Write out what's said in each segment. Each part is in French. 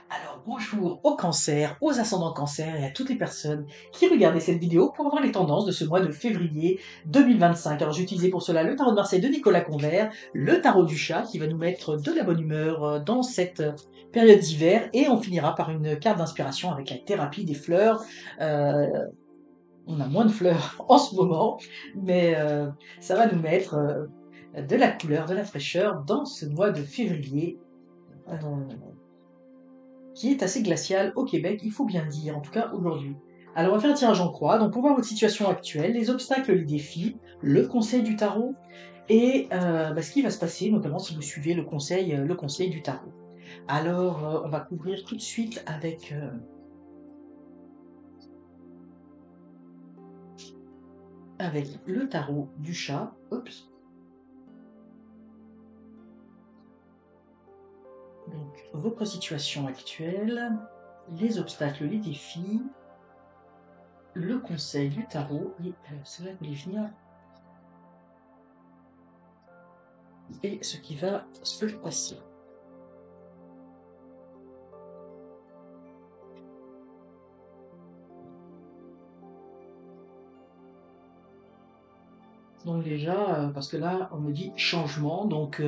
Alors bonjour aux cancers, aux ascendants cancers et à toutes les personnes qui regardaient cette vidéo pour voir les tendances de ce mois de février 2025. Alors j'ai utilisé pour cela le tarot de Marseille de Nicolas Convert, le tarot du chat qui va nous mettre de la bonne humeur dans cette période d'hiver et on finira par une carte d'inspiration avec la thérapie des fleurs. Euh, on a moins de fleurs en ce moment, mais ça va nous mettre de la couleur, de la fraîcheur dans ce mois de février. Euh, qui est assez glacial au Québec, il faut bien le dire, en tout cas aujourd'hui. Alors on va faire un tirage en croix, donc pour voir votre situation actuelle, les obstacles, les défis, le conseil du tarot, et ce qui va se passer, notamment si vous suivez le conseil du tarot. Alors on va couvrir tout de suite avec le tarot du chat. Oups. Donc votre situation actuelle, les obstacles, les défis, le conseil du tarot, et c'est vrai que vous voulez venir et ce qui va se passer. Donc déjà, parce que là, on me dit changement, donc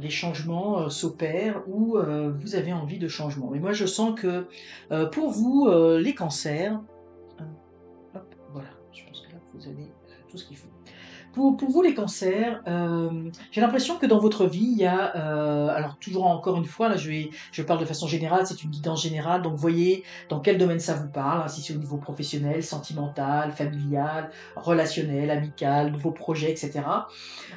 les changements s'opèrent ou vous avez envie de changement. Mais moi, je sens que pour vous, les cancers, euh, hop, voilà, je pense que là, vous avez tout ce qu'il faut. Pour vous les cancers, j'ai l'impression que dans votre vie, il y a, alors toujours encore une fois, là je parle de façon générale, c'est une guidance générale, donc voyez dans quel domaine ça vous parle, hein, si c'est au niveau professionnel, sentimental, familial, relationnel, amical, nouveaux projets, etc.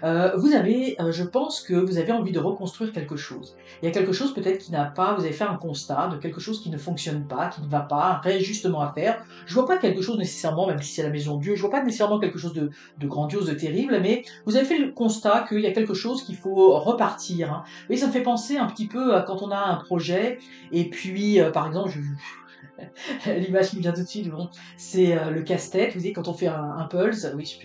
Vous avez, je pense que vous avez envie de reconstruire quelque chose. Il y a quelque chose peut-être qui n'a pas, vous avez fait un constat de quelque chose qui ne fonctionne pas, qui ne va pas, un réajustement à faire. Je vois pas quelque chose nécessairement, même si c'est la maison de Dieu, je vois pas nécessairement quelque chose de grandiose, de terrible, mais vous avez fait le constat qu'il y a quelque chose qu'il faut repartir, hein. Vous voyez, ça me fait penser un petit peu à quand on a un projet, et puis, par exemple, l'image qui me vient tout de suite, bon, c'est le casse-tête. Vous savez, quand on fait un puzzle, oui,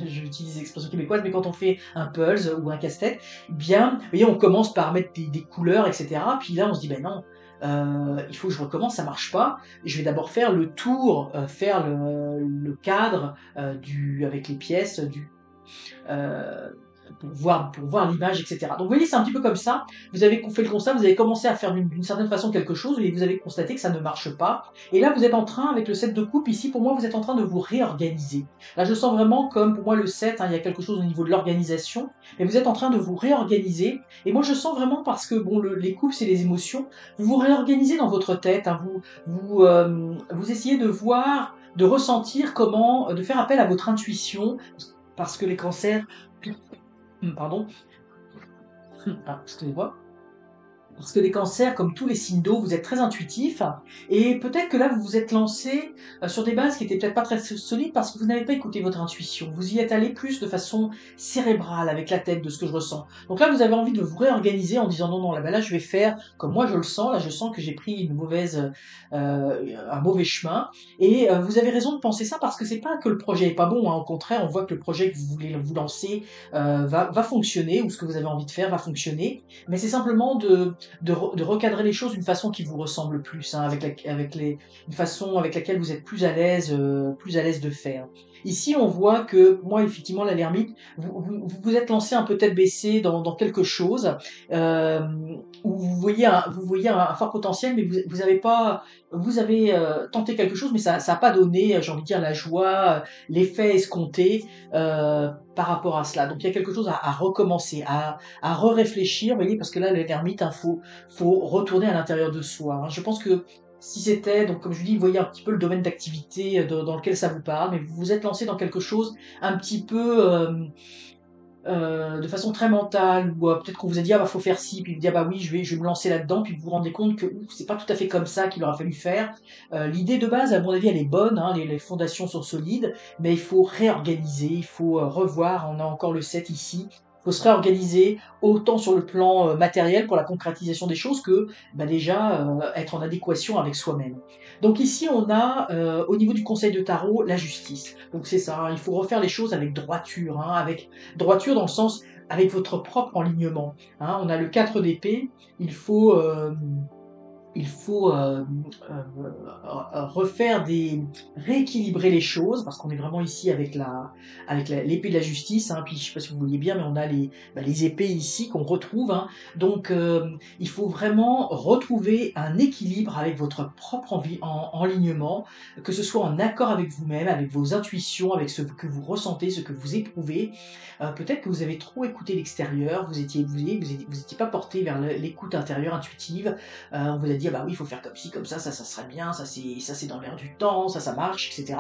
j'utilise l'expression québécoise, mais quand on fait un puzzle ou un casse-tête, bien, vous voyez, on commence par mettre des couleurs, etc. Puis là, on se dit, ben non, il faut que je recommence, ça marche pas. Je vais d'abord faire le tour, faire le cadre avec les pièces euh, pour voir l'image, etc. Donc vous voyez, c'est un petit peu comme ça. Vous avez fait le constat, vous avez commencé à faire d'une certaine façon quelque chose et vous avez constaté que ça ne marche pas. Et là, vous êtes en train, avec le 7 de coupe, ici, pour moi, vous êtes en train de vous réorganiser. Là, je sens vraiment comme, pour moi, le 7, hein, il y a quelque chose au niveau de l'organisation, mais vous êtes en train de vous réorganiser. Et moi, je sens vraiment parce que, bon, les coupes, c'est les émotions, vous vous réorganisez dans votre tête, hein, vous essayez de voir, de ressentir comment, de faire appel à votre intuition, parce que les cancers, pardon, excusez-moi, parce que les cancers, comme tous les signes d'eau, vous êtes très intuitifs et peut-être que là vous vous êtes lancé sur des bases qui étaient peut-être pas très solides parce que vous n'avez pas écouté votre intuition. Vous y êtes allé plus de façon cérébrale avec la tête de ce que je ressens. Donc là vous avez envie de vous réorganiser en disant non non là, ben là je vais faire comme moi je le sens. Là je sens que j'ai pris un mauvais chemin et vous avez raison de penser ça parce que c'est pas que le projet est pas bon. Hein. Au contraire on voit que le projet que vous voulez vous lancer va fonctionner ou ce que vous avez envie de faire va fonctionner. Mais c'est simplement de recadrer les choses d'une façon qui vous ressemble plus, hein, une façon avec laquelle vous êtes plus à l'aise de faire. Ici, on voit que, moi, effectivement, la l'ermite, vous êtes lancé un peu tête baissée dans quelque chose, euh, où vous voyez un fort potentiel, mais vous avez pas, vous avez tenté quelque chose, mais ça n'a pas donné, j'ai envie de dire, la joie, l'effet escompté par rapport à cela. Donc il y a quelque chose à recommencer, à re-réfléchir, vous voyez, parce que là, l'ermite, hein, faut retourner à l'intérieur de soi. Hein. Je pense que si c'était, donc comme je dis, vous voyez un petit peu le domaine d'activité dans lequel ça vous parle, mais vous vous êtes lancé dans quelque chose un petit peu de façon très mentale, ou peut-être qu'on vous a dit ah bah faut faire ci, puis vous dites ah bah oui je vais me lancer là-dedans, puis vous vous rendez compte que c'est pas tout à fait comme ça qu'il aura fallu faire. L'idée de base, à mon avis, elle est bonne, hein, les fondations sont solides, mais il faut réorganiser, il faut revoir, on a encore le 7 ici. Il faut se réorganiser autant sur le plan matériel pour la concrétisation des choses que bah, déjà être en adéquation avec soi-même. Donc ici on a au niveau du conseil de tarot la justice. Donc c'est ça, hein, il faut refaire les choses avec droiture, hein, avec droiture dans le sens avec votre propre alignement. Hein. On a le 4 d'épée, il faut... il faut refaire rééquilibrer les choses parce qu'on est vraiment ici avec l'épée de la justice. Hein, puis je sais pas si vous voyez bien, mais on a les épées ici qu'on retrouve. Hein, donc il faut vraiment retrouver un équilibre avec votre propre enlignement, que ce soit en accord avec vous-même, avec vos intuitions, avec ce que vous ressentez, ce que vous éprouvez. Peut-être que vous avez trop écouté l'extérieur, vous étiez pas porté vers l'écoute intérieure intuitive. On vous a dit, ah bah oui, il faut faire comme ci, comme ça serait bien, ça c'est dans l'air du temps, ça marche, etc.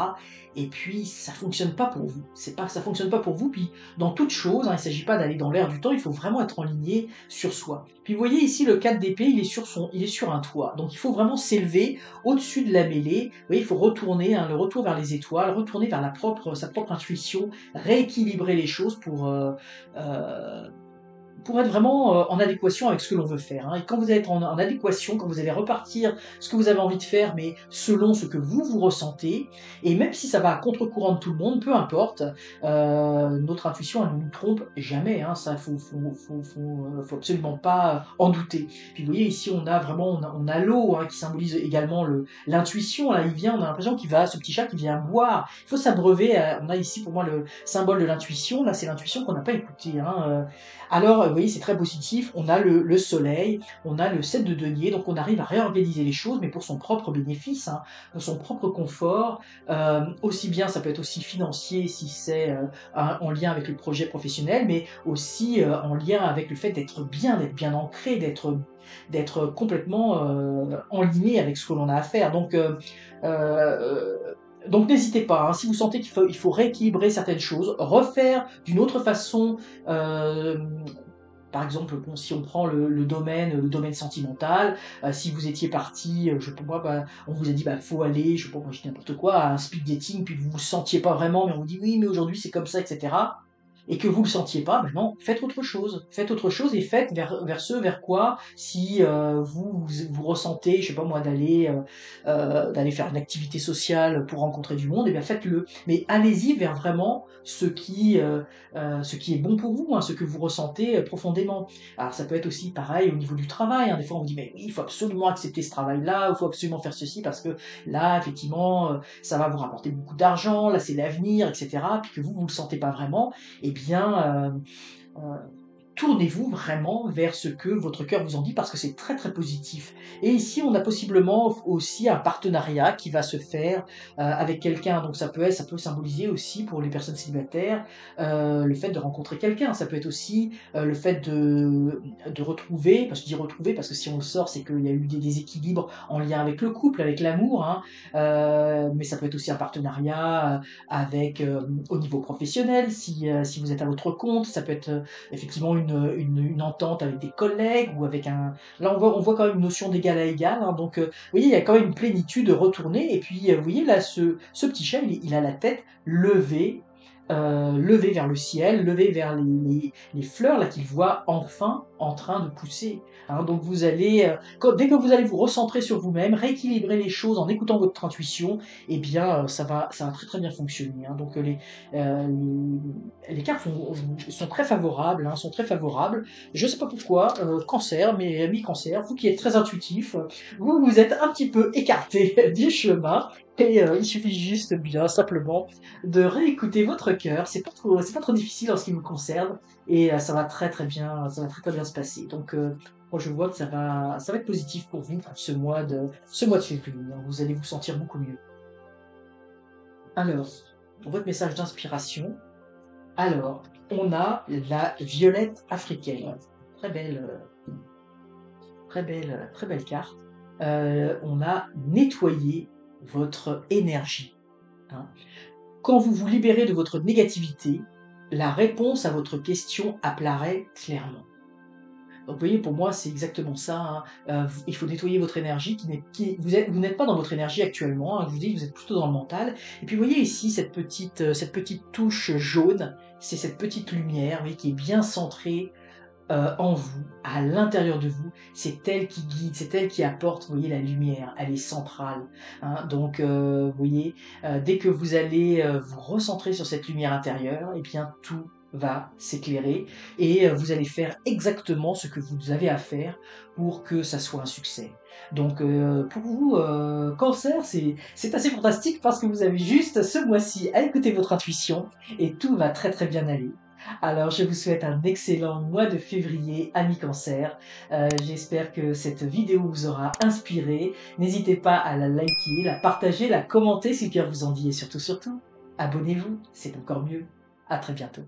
Et puis ça fonctionne pas pour vous. C'est pas que ça fonctionne pas pour vous. Puis dans toute chose, hein, il s'agit pas d'aller dans l'air du temps, il faut vraiment être aligné sur soi. Puis vous voyez ici le 4 d'épée, il est sur un toit. Donc il faut vraiment s'élever au-dessus de la mêlée. Vous voyez, il faut retourner, hein, le retour vers les étoiles, retourner vers sa propre intuition, rééquilibrer les choses pour être vraiment en adéquation avec ce que l'on veut faire. Hein. Et quand vous allez être en adéquation, quand vous allez repartir ce que vous avez envie de faire, mais selon ce que vous ressentez, et même si ça va à contre-courant de tout le monde, peu importe, notre intuition, elle ne nous trompe jamais. Hein. Ça, faut absolument pas en douter. Puis vous voyez, ici, on a l'eau, hein, qui symbolise également l'intuition. Là, on a l'impression ce petit chat qui vient boire. Il faut s'abreuver. On a ici, pour moi, le symbole de l'intuition. Là, c'est l'intuition qu'on n'a pas écoutée. Hein. Alors, vous voyez, c'est très positif. On a le soleil, on a le 7 de denier, donc on arrive à réorganiser les choses, mais pour son propre bénéfice, hein, pour son propre confort. Aussi bien, ça peut être aussi financier si c'est en lien avec le projet professionnel, mais aussi en lien avec le fait d'être bien ancré, d'être complètement enligné avec ce que l'on a à faire. Euh, donc n'hésitez pas, hein, si vous sentez qu'il faut rééquilibrer certaines choses, refaire d'une autre façon. euh, Par exemple, bon, si on prend le domaine sentimental, si vous étiez parti, je sais pas, bah, on vous a dit, bah, faut aller, je sais pas, moi, je dis n'importe quoi, à un speed dating, puis vous vous sentiez pas vraiment, mais on vous dit, oui, mais aujourd'hui c'est comme ça, etc. Et que vous le sentiez pas, ben non, faites autre chose. Faites autre chose et faites vers ce vers quoi, si vous ressentez, je sais pas moi, d'aller faire une activité sociale pour rencontrer du monde, et bien faites-le. Mais allez-y vers vraiment ce qui est bon pour vous, hein, ce que vous ressentez profondément. Alors ça peut être aussi pareil au niveau du travail. Hein. Des fois on vous dit mais oui, il faut absolument accepter ce travail-là, il faut absolument faire ceci parce que là effectivement ça va vous rapporter beaucoup d'argent, là c'est l'avenir, etc. Puis que vous le sentez pas vraiment, eh bien euh, tournez-vous vraiment vers ce que votre cœur vous en dit parce que c'est très très positif. Et ici, on a possiblement aussi un partenariat qui va se faire avec quelqu'un. Donc ça peut symboliser aussi pour les personnes célibataires le fait de rencontrer quelqu'un. Ça peut être aussi le fait de retrouver, parce que je dis retrouver parce que si on le sort, c'est qu'il y a eu des déséquilibres en lien avec le couple, avec l'amour. Hein. Mais ça peut être aussi un partenariat avec au niveau professionnel, si vous êtes à votre compte. Ça peut être effectivement une entente avec des collègues ou avec un... Là, on voit quand même une notion d'égal à égal. Hein, donc, vous voyez, il y a quand même une plénitude retournée. Et puis, vous voyez, là, ce petit chat, il a la tête levée vers le ciel, levée vers les fleurs là qu'il voit enfin en train de pousser. Hein, donc vous allez, dès que vous allez vous recentrer sur vous-même, rééquilibrer les choses en écoutant votre intuition, eh bien ça va très très bien fonctionner. Hein. Donc les cartes sont très favorables, hein, sont très favorables. Je sais pas pourquoi, cancer, mais ami cancer, vous qui êtes très intuitif, vous vous êtes un petit peu écarté du chemin. Et il suffit juste bien simplement de réécouter votre cœur. C'est pas trop difficile en ce qui me concerne, et ça va ça va très très bien se passer. Donc moi je vois que ça va être positif pour vous pour ce mois de février. Hein. Vous allez vous sentir beaucoup mieux. Alors, pour votre message d'inspiration, alors on a la violette africaine, très belle, très belle carte. On a nettoyé votre énergie. Hein. Quand vous vous libérez de votre négativité, la réponse à votre question apparaît clairement. Donc vous voyez, pour moi, c'est exactement ça. Hein. Il faut nettoyer votre énergie. Vous n'êtes pas dans votre énergie actuellement. Hein. Je vous dis, vous êtes plutôt dans le mental. Et puis vous voyez ici cette petite touche jaune, c'est cette petite lumière, vous voyez, qui est bien centrée en vous, à l'intérieur de vous, c'est elle qui guide, c'est elle qui apporte, vous voyez, la lumière, elle est centrale. Hein. Donc, vous voyez, dès que vous allez vous recentrer sur cette lumière intérieure, eh bien, tout va s'éclairer et vous allez faire exactement ce que vous avez à faire pour que ça soit un succès. Donc pour vous, Cancer, c'est assez fantastique parce que vous avez juste ce mois-ci à écouter votre intuition et tout va très très bien aller. Alors je vous souhaite un excellent mois de février, amis Cancer. J'espère que cette vidéo vous aura inspiré. N'hésitez pas à la liker, la partager, la commenter si le cœur vous en dit et surtout, abonnez-vous, c'est encore mieux. À très bientôt.